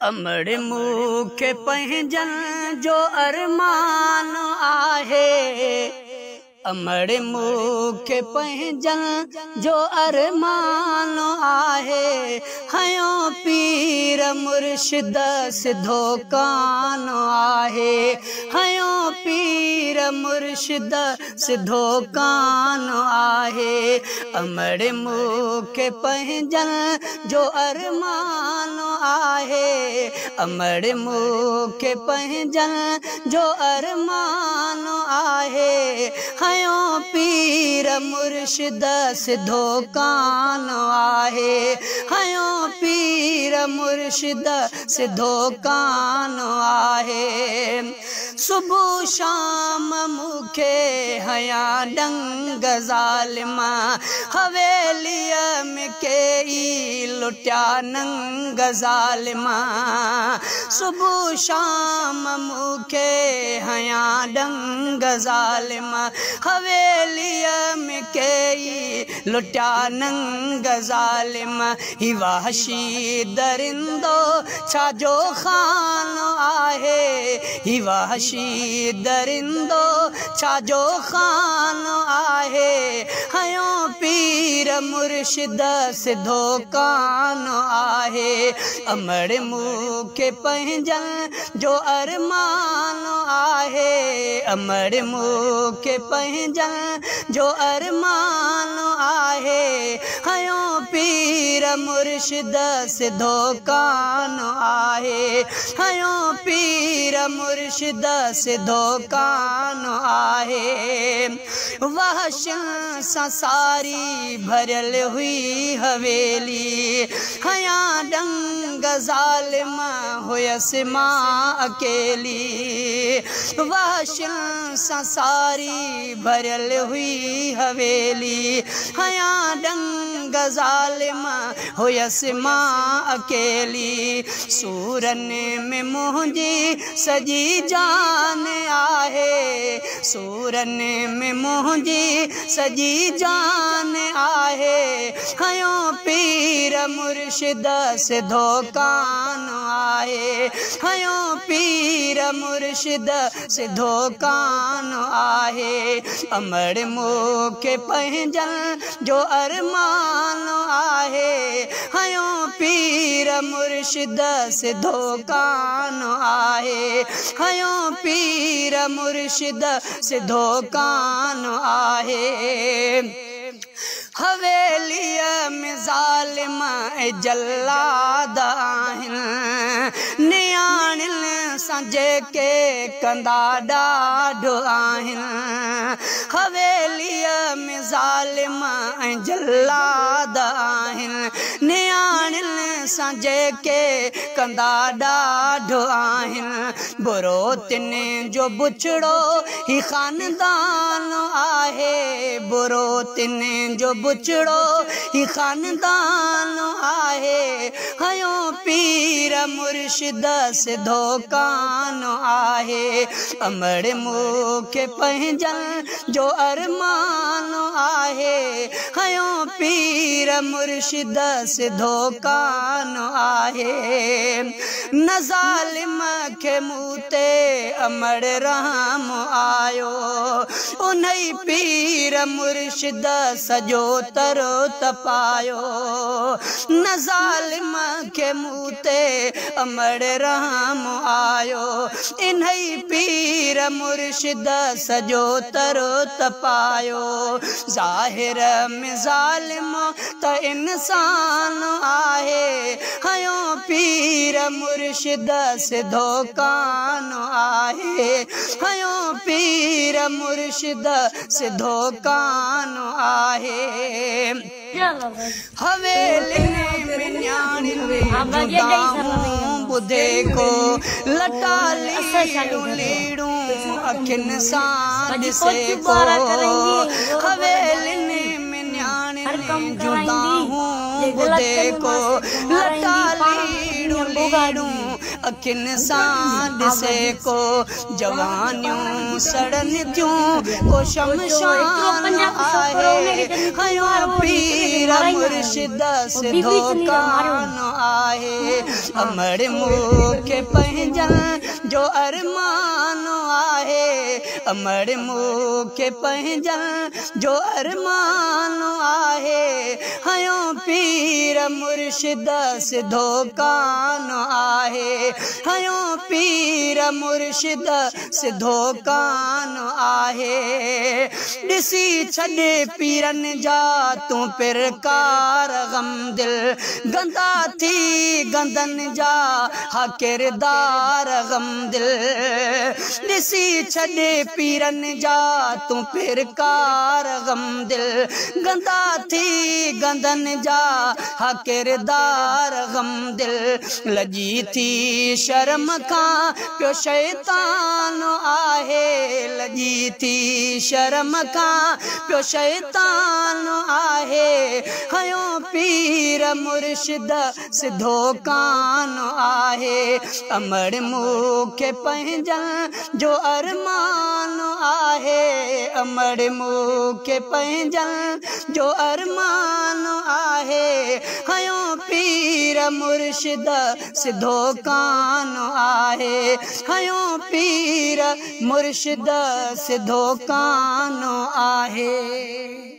अमड़ मूंखे पंहिंजन जो अरमान आहे। अमड़ मूंखे पंहिंजन जो अरमान आहे। हयो पीर मुर्शिद सिधो कान आहे। हयो पीर मुर्शिद सिधो कान आहे। अमड़ मूंखे पंहिंजन जो अरमान आहे। अमड़ मूंखे पंहिंजन जो अरमान आहे। हयो पीर मुर्शिद सिधो कान आहे। हयो पीर मुर्शिद सिधो कान आहे। सुबह शाम मूंखे हया डंग ज़ालिमा हवेलीअ में कई लुटिया नंग ज़ालिमा। सुबह शाम मूंखे हया डंग ज़ालिमा हवेलीअ में कई लुटिया नंग ज़ालिमा। ही वहशी दरिंदो छाजो खान आहे। ही वहशी दरिंदो छाजो खान आहे। हयो पीर मुर्शिद सिधो कान आहे। अमड़ मूंखे पंहिंजन जो अरमान आहे। अमड़ मूंखे पंहिंजन जो अरमान आहे। हयो पीर मुर्शिद सिधो कान आहे। हयो पीर मुर्शिद सिधो कान आहे। वहशन सां सारी भरियल हुई हवेली। हया डंग ज़ालिमा हुयसि मां अकेली। वहशन सां सारी भरियल हुई हवेली। हया डंग ज़ालिमा हुयसि मां अकेली। सूरन में मुंहिंजी सजी जान आहे। सूरन में मुंहिंजी सजी जान आहे। हयो पीर मुर्शिद सिधो कान आहे। हयो पीर मुर्शिद सिधो कान आहे। अमड़ मूंखे पंहिंजन जो अरमान आहे। हयो पीर मुर्शिद सिधो कान आहे। हयो पीर मुर्शिद सिधो कान आहे। हवेलीअ में ज़ालिम जल्लाद आहिनि। नियाणियुनि सां जेके कंदा ॾाढो आहिनि। हवेलीअ में ज़ालिम जल्लाद आहिनि। नियाणियुनि सां जेके कंदा ॾाढो आहिनि। बुरो तिन जो बुछड़ो ही ख़ानदान आहे। बुरो तिन जो बुछड़ो ही ख़ानदान आहे। हयो पीर मुर्शिद सिधो कान आहे। अमड़ मूंखे पंहिंजन जो अरमान आहे। हयो पीर मुर्शिद सिधो कान आहे। न ज़ालिम खे मूं ते अमड़ रहम आयो। उन्ही पीर मुर्शिद सजो तरो तपायो। न ज़ालिम खे मूं ते अमड़ रहम आयो। इन्ही पीर मुर्शिद सजो तरो तपायो। ज़ाहिर में ज़ालिम त इंसान आहे। हयो पीर मुर्शिद सिधो कान आहे। हयो पीर मुर्शिद सिधो कान आहे। हवेली में न्याणियूं ॿुधे को लटा लीड़ू अखियुनि सां ॾिसे को। हवेली में न्याणियूं जुदाऊं ॿुधे को लटा लीड़ू अखिन सां ॾिसे को जवानियूं सड़न थियूं को शमशान आहे हयो पीर मुर्शिद सिधो कान आहे अमड़ मूंखे पंहिंजन जो अरमान आहे अमड़ मूंखे पंहिंजन जो अरमान आहे हयो पीर मुर्शिद सिधो कान आहे हयो पीर मुर्शिद सिधो कान आहे ॾिसी छॾे पीरन जा तूं पिरकार गम दिल गंदा थी गंदन जा हा किरदार गम दिल ॾिसी छॾे पीरन जा तूं पिरकार गम दिल गंदा थी गंदन जा हा किरदार गम दिल लजी थी शर्म खां पियो शैतान आहे लजी थी शर्म खां पियो शैतान आहे हयो पीर मुर्शिद सिधो कान आहे अमड़ मूंखे पंहिंजन जो अरमान आहे अमड़ मूंखे पंहिंजन जो अरमान आहे हयो पीर मुर्शिद सिधो कान आहे हयो पीर मुर्शिद सिधो कान आहे।